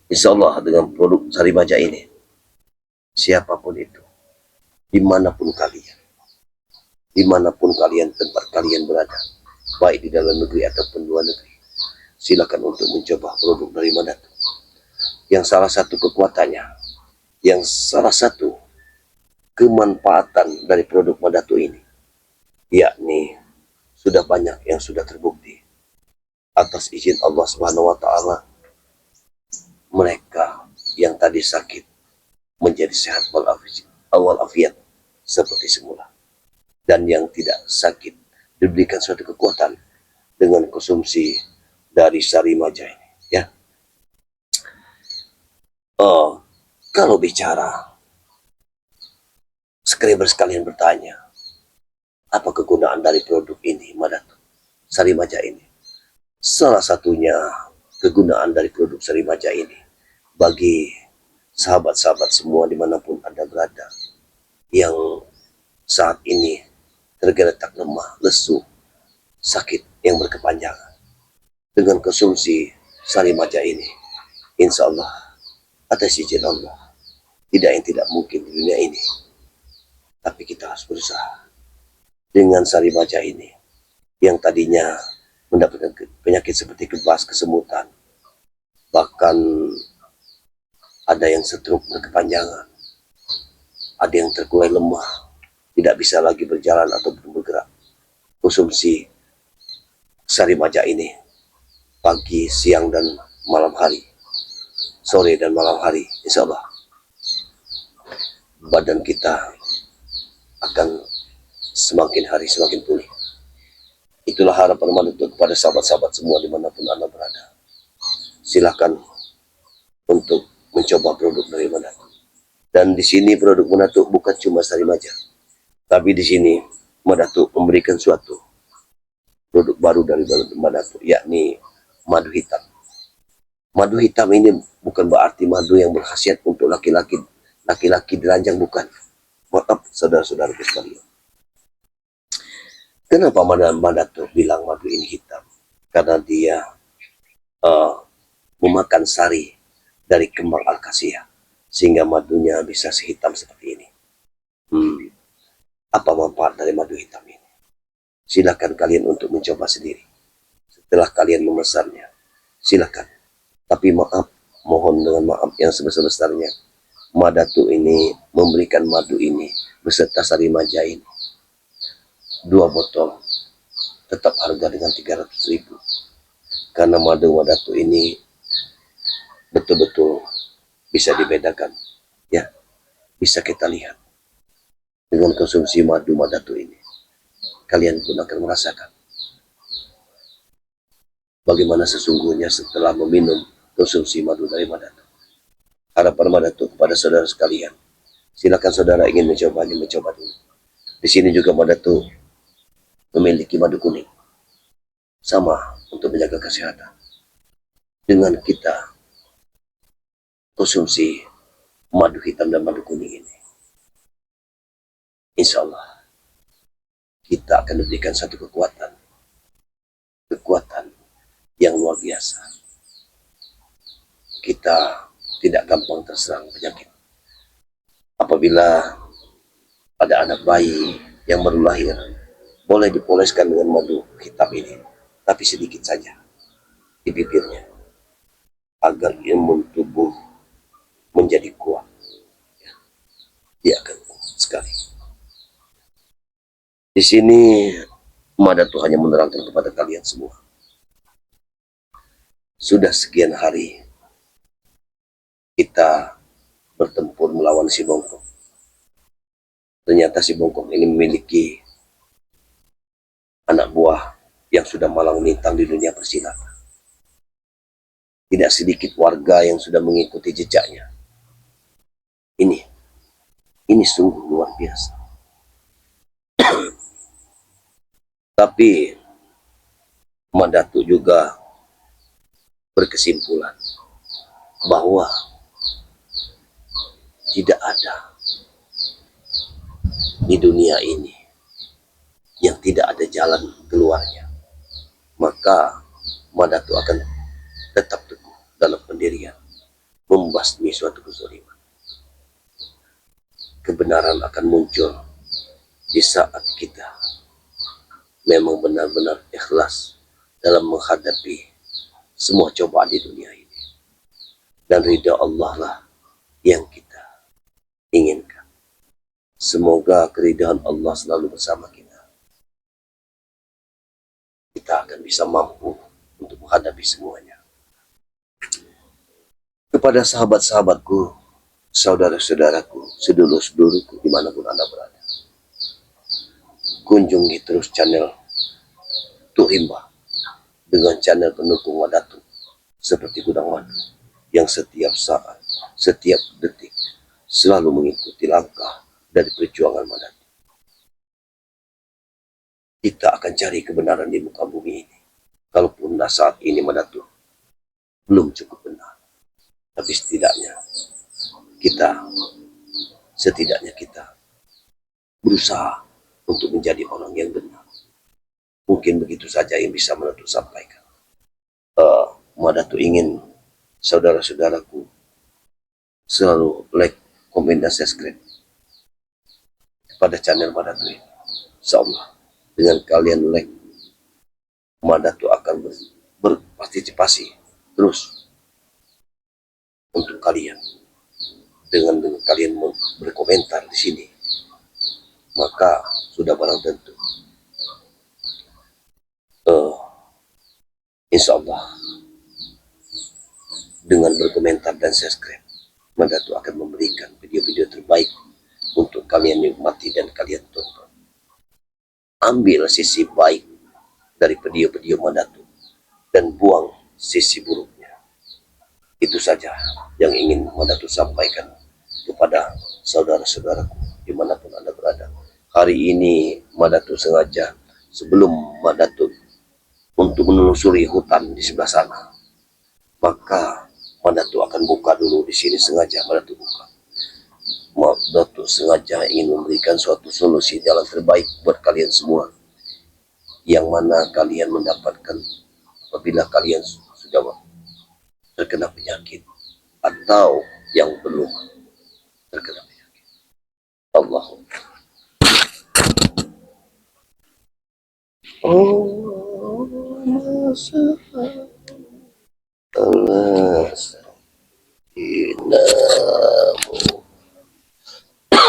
Insya Allah dengan produk Sari Baja ini, siapapun itu, dimanapun kalian, tempat kalian berada, baik di dalam negeri ataupun luar negeri, silakan untuk mencoba produk dari Madatu. Yang salah satu kekuatannya, yang salah satu kemanfaatan dari produk Madatu ini, yakni sudah banyak yang sudah terbukti atas izin Allah Subhanahu wa taala, mereka yang tadi sakit menjadi sehat walafiat seperti semula, dan yang tidak sakit diberikan suatu kekuatan dengan konsumsi dari Sari Maja ini, ya. Kalau bicara, subscriber sekalian bertanya, apa kegunaan dari produk ini, Madatu Sari Maja ini? Salah satunya kegunaan dari produk Sari Maja ini bagi sahabat-sahabat semua dimanapun Anda berada, yang saat ini tergeletak lemah, lesu, sakit yang berkepanjangan, dengan konsumsi Sari Maja ini, insya Allah atas izin Allah, tidak yang tidak mungkin di dunia ini. Tapi kita harus berusaha. Dengan Sari Maja ini, yang tadinya mendapatkan penyakit seperti kebas, kesemutan, bahkan ada yang stroke berkepanjangan, ada yang terkulai lemah, tidak bisa lagi berjalan ataupun bergerak, konsumsi Sari Maja ini pagi, siang, dan malam hari, sore dan malam hari, insya Allah badan kita akan semakin hari semakin pulih. Itulah harapan Madatu kepada sahabat-sahabat semua dimanapun Anda berada. Silahkan untuk mencoba produk dari Madatu. Dan di sini produk Madatu bukan cuma Sari Maja, tapi di sini Madatu memberikan suatu produk baru dari Madatu, yakni madu hitam. Madu hitam ini bukan berarti madu yang berkhasiat untuk laki-laki diranjang, bukan. Maaf saudara-saudaraku sekalian. Kenapa Madatu bilang madu ini hitam? Karena dia memakan sari dari kembang akasia, sehingga madunya bisa sehitam seperti ini. Apa manfaat dari madu hitam ini? Silakan kalian untuk mencoba sendiri. Setelah kalian memesannya, silakan. Tapi maaf, mohon dengan maaf yang sebesar-besarnya, Madatu ini memberikan madu ini beserta Sari Maja ini, 2 botol, tetap harga dengan 300.000. Karena madu Madatu ini betul-betul bisa dibedakan, ya, bisa kita lihat dengan konsumsi madu Madatu ini. Kalian pun akan merasakan bagaimana sesungguhnya setelah meminum konsumsi madu dari Madatu. Harapan Madatu kepada saudara sekalian, silakan saudara ingin mencoba dulu. Di sini juga Madatu memiliki madu kuning, sama untuk menjaga kesehatan. Dengan kita konsumsi madu hitam dan madu kuning ini, insya Allah kita akan diberikan satu kekuatan yang luar biasa. Kita tidak gampang terserang penyakit. Apabila ada anak bayi yang baru lahir, boleh dipoleskan dengan madu hitam ini, tapi sedikit saja di bibirnya, agar imun tubuh menjadi kuat. Dia akan kuat sekali. Di sini Madatu hanya menerangkan kepada kalian semua. Sudah sekian hari kita bertempur melawan si bongkok. Ternyata si bongkok ini memiliki anak buah yang sudah malang melintang di dunia persilatan. Tidak sedikit warga yang sudah mengikuti jejaknya. Ini sungguh luar biasa. Tapi Madatu juga berkesimpulan bahwa tidak ada di dunia ini yang tidak ada jalan keluarnya. Maka Madatu akan tetap teguh dalam pendirian, membasmi suatu kezaliman. Kebenaran akan muncul di saat kita memang benar-benar ikhlas dalam menghadapi semua cobaan di dunia ini. Dan ridha Allah lah yang kita inginkan. Semoga keridhaan Allah selalu bersama kita. Kita akan bisa mampu untuk menghadapi semuanya. Kepada sahabat-sahabatku, saudara-saudaraku, sedulur-sedulurku dimanapun Anda berada, kunjungi terus channel Tuhimba dengan channel pendukung Wadatu seperti Gudang Madu yang setiap saat, setiap detik selalu mengikuti langkah dari perjuangan Madatu. Kita akan cari kebenaran di muka bumi ini. Kalaupun saat ini Madatu belum cukup benar, tapi setidaknya kita berusaha untuk menjadi orang yang benar. Mungkin begitu saja yang bisa Madatu sampaikan. Madatu ingin saudara-saudaraku selalu like, komen, dan subscribe pada channel Madatu ini. Insyaallah dengan kalian like, Madatu akan berpartisipasi terus untuk kalian. Dengan kalian berkomentar di sini, maka sudah barang tentu insya Allah dengan berkomentar dan subscribe, Madatu akan memberikan video-video terbaik untuk kalian nikmati dan kalian tonton. Ambil sisi baik dari video-video Madatu dan buang sisi buruknya. Itu saja yang ingin Madatu sampaikan kepada saudara-saudaraku dimanapun Anda berada. Hari ini Madatu sengaja sebelum Madatu untuk menelusuri hutan di sebelah sana, maka Madatu akan buka dulu di sini. Sengaja Madatu buka. Madatu sengaja ingin memberikan suatu solusi jalan terbaik buat kalian semua, yang mana kalian mendapatkan apabila kalian sudah terkena penyakit atau yang belum terkena penyakit. Allahumma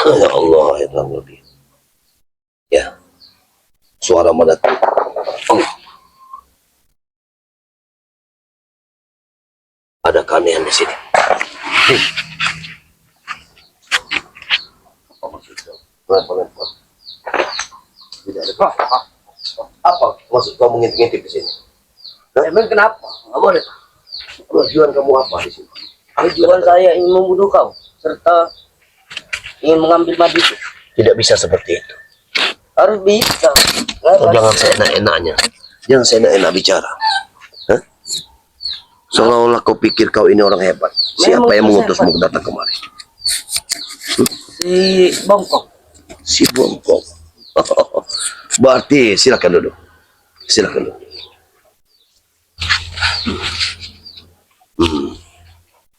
ya Allah ya Rabbi. Ya, suara Madatu. Ada keanehan di sini. Apa maksudnya? Tidak ada. Apa maksud kamu ngintip-ngintip di sini? Emang kenapa? Nggak boleh. Tujuan kamu apa di sini? Tujuan saya ingin membunuh kau, serta ingin mengambil madu itu. Tidak bisa seperti itu. Harus bisa. Kau jangan seenak-enaknya. Jangan seenak-enak bicara. Hah? Seolah-olah kau pikir kau ini orang hebat. Siapa yang mengutusmu datang kemari? Si Bongkok. Si Bongkok. Berarti silakan duduk. Silakan duduk.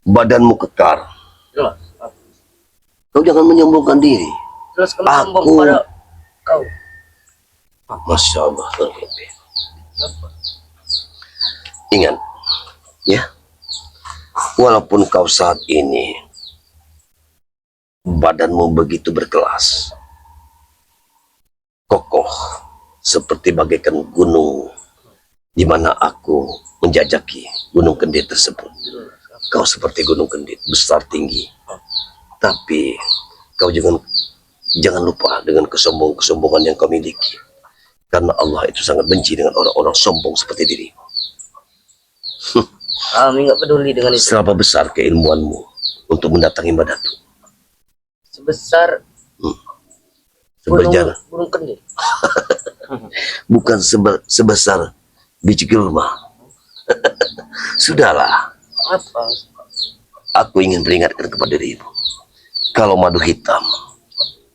Badanmu kekar. Jelas. Kau jangan menyombongkan diri. Jelas kamu sombong pada kau. Masya Allah. Ingat, ya. Walaupun kau saat ini badanmu begitu berkelas, kokoh, seperti bagaikan gunung di mana aku menjajaki gunung Kendit tersebut. Kau seperti gunung Kendit, besar tinggi. Tapi kau jangan lupa dengan kesombongan yang kau miliki. Karena Allah itu sangat benci dengan orang-orang sombong seperti dirimu. Kami nggak peduli dengan itu. Seberapa besar keilmuanmu untuk mendatangi Madatu? Sebesar gunung Kendit. Bukan sebesar biji kurma. Sudahlah. Apa? Aku ingin peringatkan kepada dirimu. Kalau madu hitam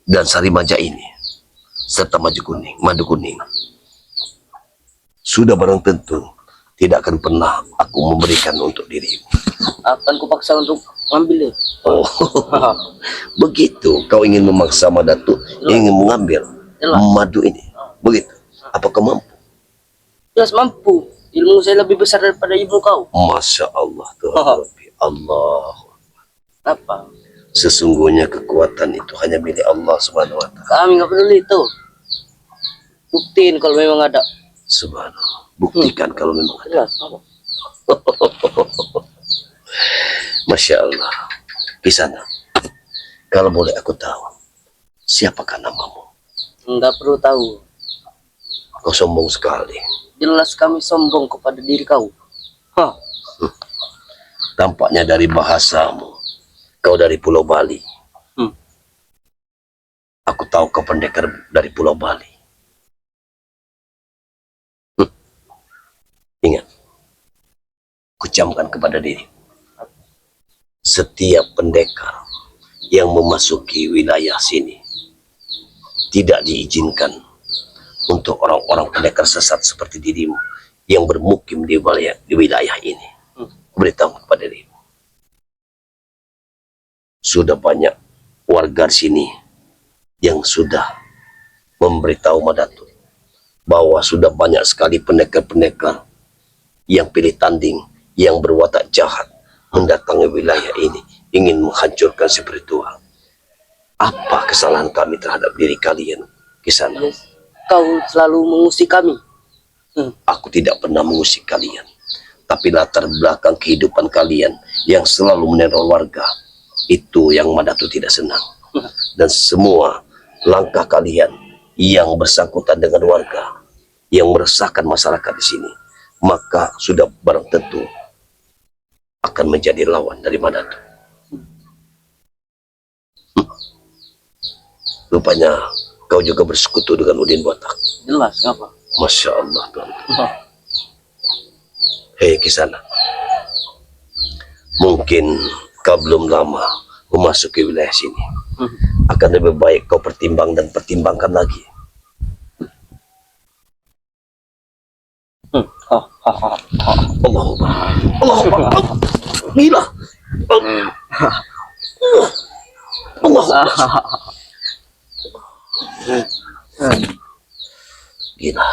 dan sari maja ini, serta madu kuning, sudah barang tentu tidak akan pernah aku memberikan untuk dirimu. akan kupaksa untuk ngambil. Oh, begitu. Kau ingin memaksa Madatu, ingin mengambil Jelas. madu ini. Begitu. Apakah mampu? Jelas mampu. Ilmu saya lebih besar daripada ilmu kau. Masya Allah Tuhan. Allah. Apa? Sesungguhnya kekuatan itu hanya milik Allah Subhanahu wa Ta'ala. Kami nggak peduli itu. Buktiin kalau memang ada. Subhanallah. Buktikan kalau memang ada. Jelas. Apa? Masya Allah. Kisana, kalau boleh aku tahu, siapakah namamu? Nggak perlu tahu. Kau sombong sekali. Jelas kami sombong kepada diri kau. Hah. Tampaknya dari bahasamu, kau dari Pulau Bali. Aku tahu kau pendekar dari Pulau Bali. Ingat, kucamkan kepada diri. Setiap pendekar yang memasuki wilayah sini tidak diizinkan untuk orang-orang pendekar sesat seperti dirimu yang bermukim di wilayah ini. Beritahu kepada dirimu. Sudah banyak warga sini yang sudah memberitahu Madatu bahwa sudah banyak sekali pendekar-pendekar yang pilih tanding, yang berwatak jahat mendatangi wilayah ini, ingin menghancurkan spiritual. Apa kesalahan kami terhadap diri kalian di sana? Yes. Kau selalu mengusik kami. Aku tidak pernah mengusik kalian, tapi latar belakang kehidupan kalian yang selalu meneror warga, itu yang Madatu tidak senang. Dan semua langkah kalian yang bersangkutan dengan warga, yang meresahkan masyarakat di sini, maka sudah barang tentu akan menjadi lawan dari Madatu. Rupanya kau juga bersekutu dengan Udin Botak. Jelas, ngapa? Masya Allah Tuhan. Hei Kisana, mungkin kau belum lama memasuki wilayah sini. Akan lebih baik kau pertimbangkan lagi. Allahu Akbar. Allahu Akbar. Gila. Allahu Akbar. Gila.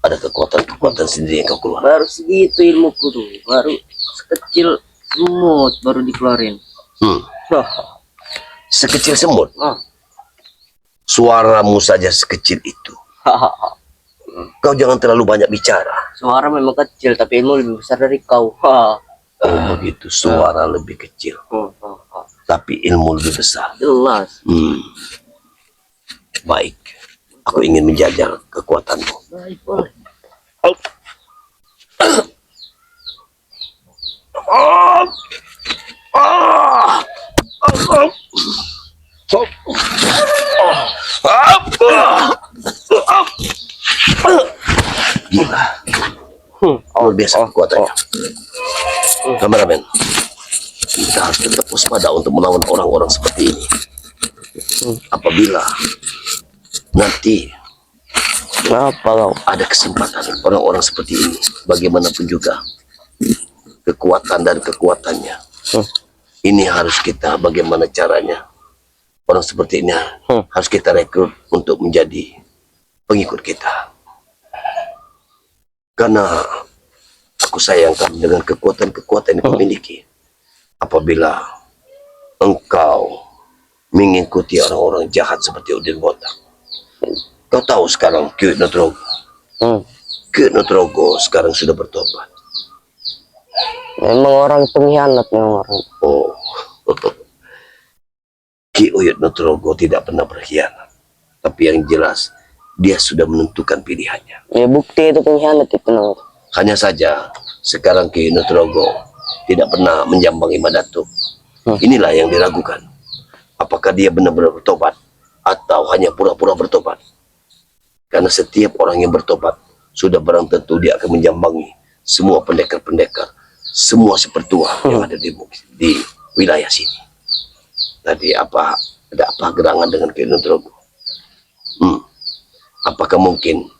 Ada kekuatan sendiri yang kau keluar. Baru segitu ilmuku tuh. Baru sekecil semut baru dikeluarin. Sekecil semut. Suaramu saja sekecil itu. Kau jangan terlalu banyak bicara. Suara memang kecil tapi ilmu lebih besar dari kau. Oh begitu, suara lebih kecil, tapi ilmu lebih besar. Jelas. Baik, aku ingin menjajal kekuatanmu. Baik, boleh. Gila. Luar biasa kekuatannya. Kameramen, kita harus tetap waspada untuk melawan orang-orang seperti ini. Apabila nanti ada kesempatan orang-orang seperti ini, bagaimanapun juga kekuatan dan kekuatannya, ini harus kita, bagaimana caranya orang seperti ini harus kita rekrut untuk menjadi pengikut kita. Karena aku sayangkan dengan kekuatan-kekuatan yang kau miliki. Apabila engkau mengikuti orang-orang jahat seperti Udin Botak. Kau tahu sekarang Ki Nutrogo. Ki Nutrogo sekarang sudah bertobat. Memang orang pengkhianat memang orang. Oh. Ki Uyut Nutrogo tidak pernah berkhianat. Tapi yang jelas dia sudah menentukan pilihannya. Ya bukti itu pengkhianat itu namanya. Hanya saja sekarang Ki Nutrogo tidak pernah menjambangi Madatu. Inilah yang diragukan. Apakah dia benar-benar bertobat atau hanya pura-pura bertobat? Karena setiap orang yang bertobat sudah barang tentu dia akan menjambangi semua pendekar-pendekar, semua sepertua yang ada di wilayah sini. Tadi ada apa gerangan dengan Ki Nutrogo? Apakah mungkin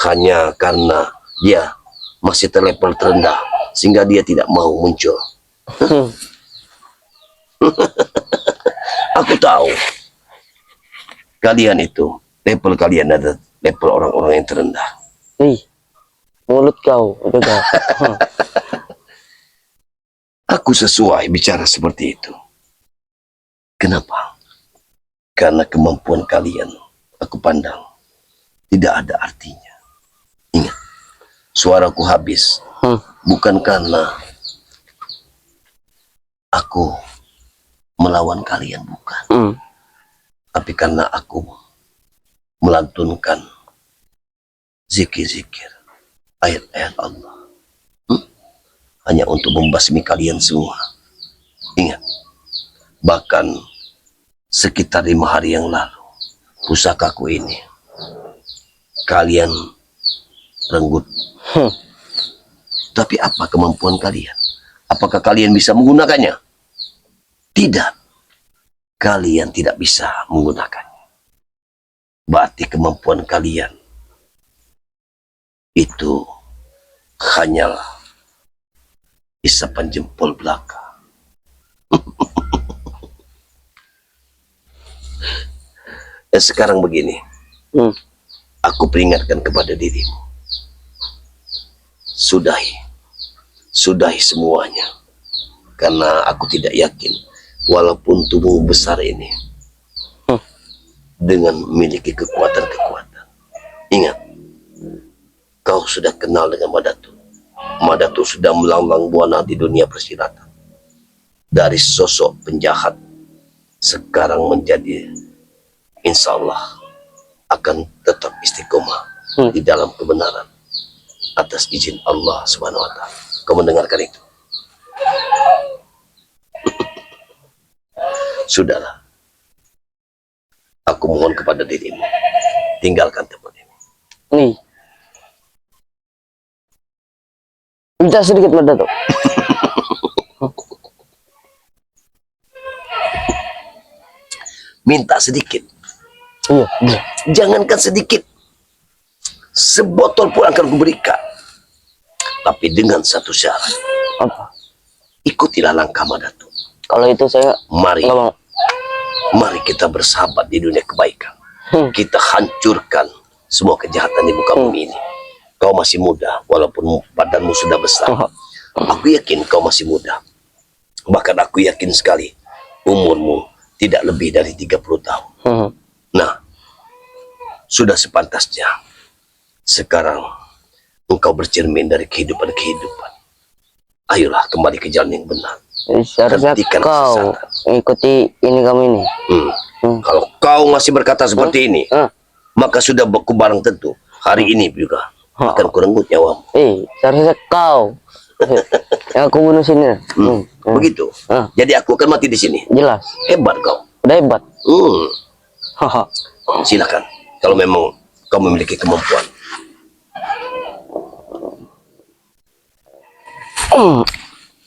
hanya karena dia masih terlevel terendah sehingga dia tidak mau muncul Aku tahu kalian itu level kalian ada level orang-orang yang terendah. Ih, mulut kau, itu kau. Aku sesuai bicara seperti itu. Kenapa? Karena kemampuan kalian aku pandang tidak ada artinya. Ingat, suaraku habis bukan karena aku melawan kalian, bukan. Tapi karena aku melantunkan zikir-zikir, ayat-ayat Allah. Hanya untuk membasmi kalian semua. Ingat, bahkan sekitar 5 hari yang lalu, pusakaku ini, kalian renggut. Tapi apa kemampuan kalian? Apakah kalian bisa menggunakannya? Tidak. Kalian tidak bisa menggunakannya. Berarti kemampuan kalian itu hanyalah isapan jempol belaka. Dan sekarang begini, aku peringatkan kepada dirimu, sudahi semuanya, karena aku tidak yakin walaupun tubuh besar ini dengan memiliki kekuatan-kekuatan. Ingat, kau sudah kenal dengan Madatu. Madatu sudah melanglang buana di dunia persilatan. Dari sosok penjahat sekarang menjadi, insya Allah akan tetap istiqomah di dalam kebenaran atas izin Allah Subhanahu wa Ta'ala. Kau mendengarkan itu? Sudahlah, aku mohon kepada dirimu, tinggalkan tempat ini. Nih, minta sedikit Madatu. Minta sedikit. Iya. Jangankan sedikit, sebotol pun akan kuberikan. Tapi dengan satu syarat. Apa? Ikutilah langkah Madatu. Kalau itu saya Mari, nggak mau. mari kita bersahabat di dunia kebaikan. Kita hancurkan semua kejahatan di muka bumi ini. Kau masih muda, walaupun badanmu sudah besar. Aku yakin kau masih muda. Bahkan aku yakin sekali umurmu tidak lebih dari 30 tahun. Nah, sudah sepantasnya sekarang engkau bercermin dari kehidupan-kehidupan. Ayolah kembali ke jalan yang benar. Seharusnya Hentikan kau kesesatan. ikuti ini kamu ini. Kalau kau masih berkata seperti ini, maka sudah barang tentu hari ini juga akan kurenggut nyawamu. Seharusnya kau yang aku bunuh sini. Begitu. Jadi aku akan mati di sini. Jelas. Hebat kau. Udah hebat. Haha. Silakan. Kalau memang kau memiliki kemampuan.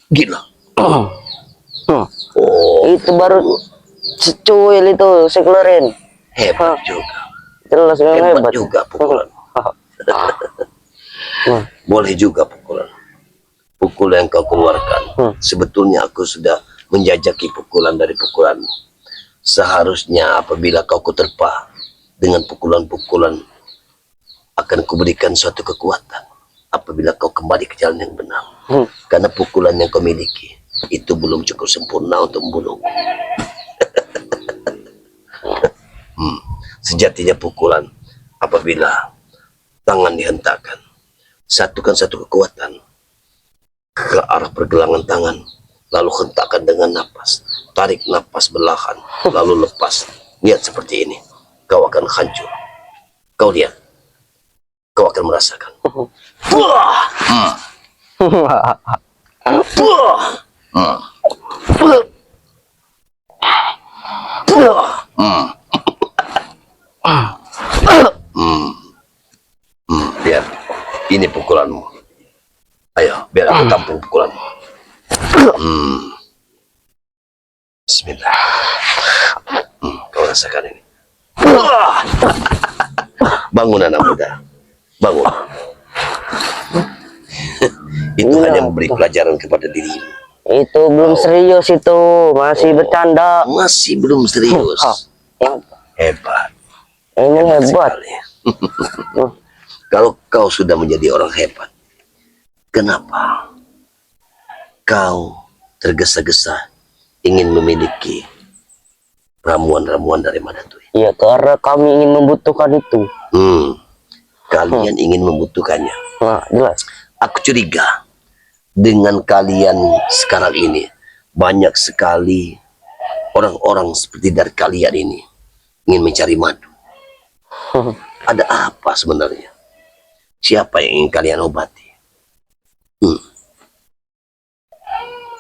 Gila. Oh, Itu baru secuil itu sekelerin. hebat juga. Jelas yang Hebat hebat. juga pukulan. Boleh juga pukulan. Pukul yang kau keluarkan. Sebetulnya aku sudah menjajaki pukulan dari pukulanmu. Seharusnya apabila kau kuterpa dengan pukulan-pukulan, akan kuberikan suatu kekuatan apabila kau kembali ke jalan yang benar. Karena pukulan yang kau miliki itu belum cukup sempurna untuk membunuhmu. Sejatinya pukulan apabila tangan dihentakkan, satukan satu kekuatan ke arah pergelangan tangan, lalu hentakkan dengan napas, tarik napas perlahan, lalu lepas. Lihat seperti ini, kau akan hancur. Kau lihat, kau akan merasakan. Buah! Buah! Buah! Lihat, ini pukulanmu. Ayo, biar aku tampung pukulanmu. Bismillah. Kau rasakan ini. Bangun anak muda. Bangun. Itu hanya memberi pelajaran kepada dirimu. Itu belum serius itu, masih bercanda. Masih belum serius. Yang Hebat. ini hebat. Sekali. Kalau kau sudah menjadi orang hebat, kenapa kau tergesa-gesa ingin memiliki ramuan-ramuan dari Madatui? Ya karena kami ingin membutuhkan itu. Kalian ingin membutuhkannya. Nah, jelas. Aku curiga dengan kalian sekarang ini, banyak sekali orang-orang seperti dari kalian ini ingin mencari madu. Ada apa sebenarnya? Siapa yang ingin kalian obati?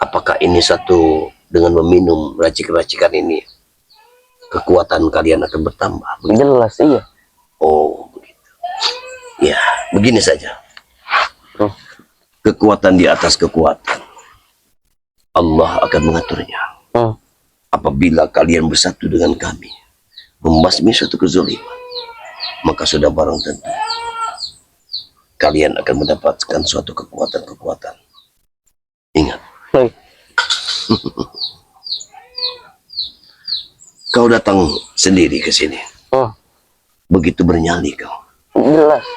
Apakah ini satu dengan meminum racikan-racikan ini kekuatan kalian akan bertambah? Jelas iya. Oh begitu. Ya begini saja. Kekuatan di atas kekuatan, Allah akan mengaturnya. Apabila kalian bersatu dengan kami, membasmi suatu kezaliman, maka sudah barang tentu kalian akan mendapatkan suatu kekuatan-kekuatan. Ingat, kau datang sendiri ke sini. Begitu bernyali kau. Jelas.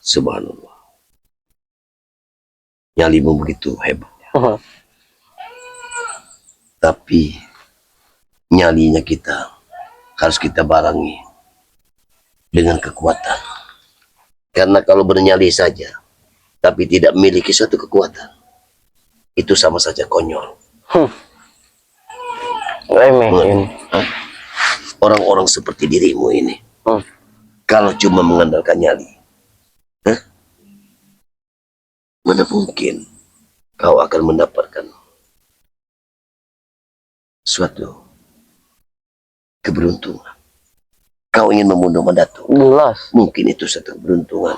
Subhanallah. Nyalimu begitu hebatnya. Tapi nyalinya kita harus kita barengi dengan kekuatan. Karena kalau bernyali saja tapi tidak memiliki suatu kekuatan, itu sama saja konyol. Remeh ini. Orang-orang seperti dirimu ini, kalau cuma mengandalkan nyali, mana mungkin kau akan mendapatkan suatu keberuntungan. Kau ingin membunuh Madatu, Jelas. mungkin itu satu keberuntungan,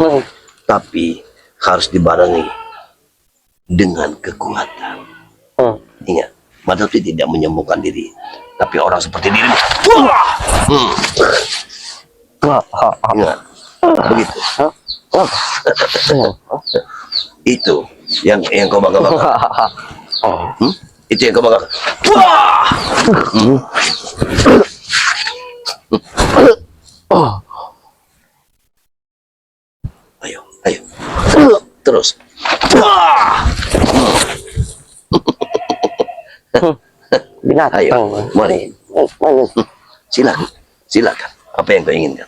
tapi harus dibarengi dengan kekuatan. Ingat, Madatu tidak menyembuhkan diri, tapi orang seperti dirimu. Ingat, begitu. Itu yang kau bangga-bangga. Itu yang kau bangga. Ayo, ayo. Terus. Binatang. Ayo, mari. Silakan, silakan. Apa yang kau inginkan?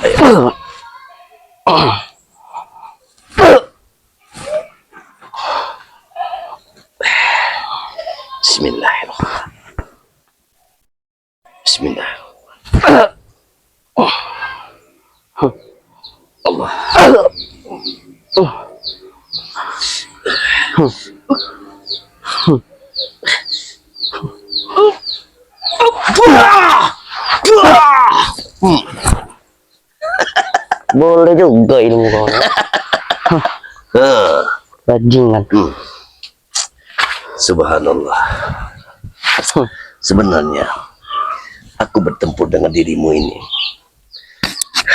Ayo. Bismillahirrahmanirrahim. Bismillahirrahmanirrahim. Allah. Boleh juga ilmu kau. Bajingan. Subhanallah. Sebenarnya aku bertempur dengan dirimu ini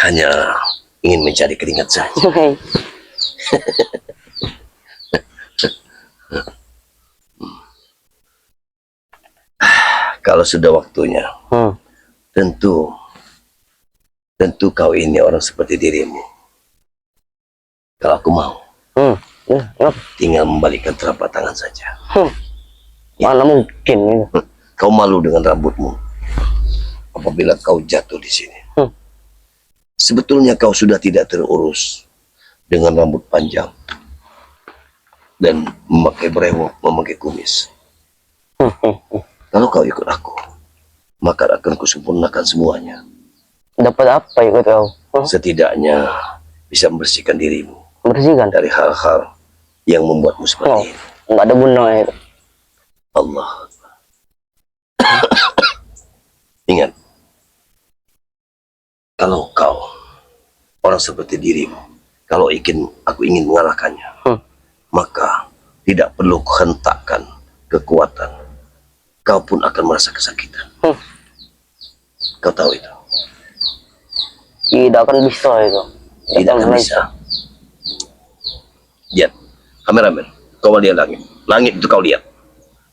hanya ingin mencari keringat saja. Kalau sudah waktunya, tentu kau ini orang seperti dirimu. Kalau aku mau, tinggal membalikkan telapak tangan saja. Mana mungkin? Kau malu dengan rambutmu apabila kau jatuh di sini. Sebetulnya kau sudah tidak terurus dengan rambut panjang dan memakai brewok, memakai kumis. Kalau kau ikut aku, maka akan kusempurnakan semuanya. Dapat apa ikut kau? Setidaknya bisa membersihkan dirimu Bersihkan. dari hal-hal yang membuatmu seperti ini. Enggak ada gunanya itu. Allah. Ingat, kalau kau orang seperti dirimu, kalau aku ingin mengalahkannya, maka tidak perlu kuhentakkan kekuatan. Kau pun akan merasa kesakitan. Kau tahu itu. Tidak akan bisa itu. Tidak akan bisa. Lihat, kameramen, kau lihat langit. Langit itu kau lihat.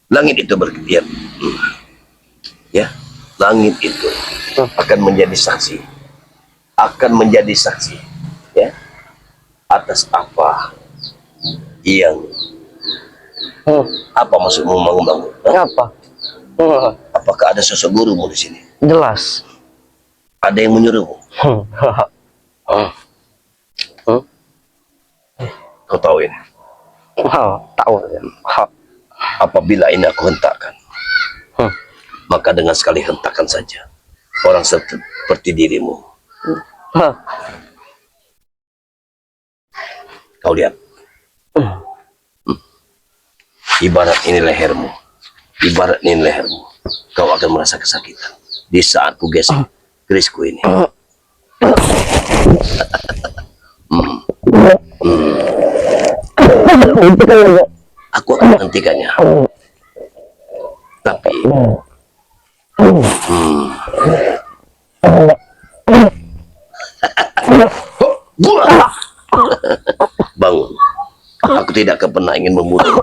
Langit itu berlihat. Ya, langit itu akan menjadi saksi. Akan menjadi saksi. Ya, atas apa yang apa maksudmu membangun? Apa? Apakah ada sosok gurumu di sini? Jelas. Ada yang menyuruhmu? Kau tahu ini? Tahu ya. Apabila ini aku hentakkan, maka dengan sekali hentakan saja, orang seperti dirimu, kau lihat, ibarat ini lehermu, kau akan merasa kesakitan di saat ku gesek kerisku ini. Aku akan menghentikannya. Tapi bangun. Aku tidak akan pernah ingin membunuh.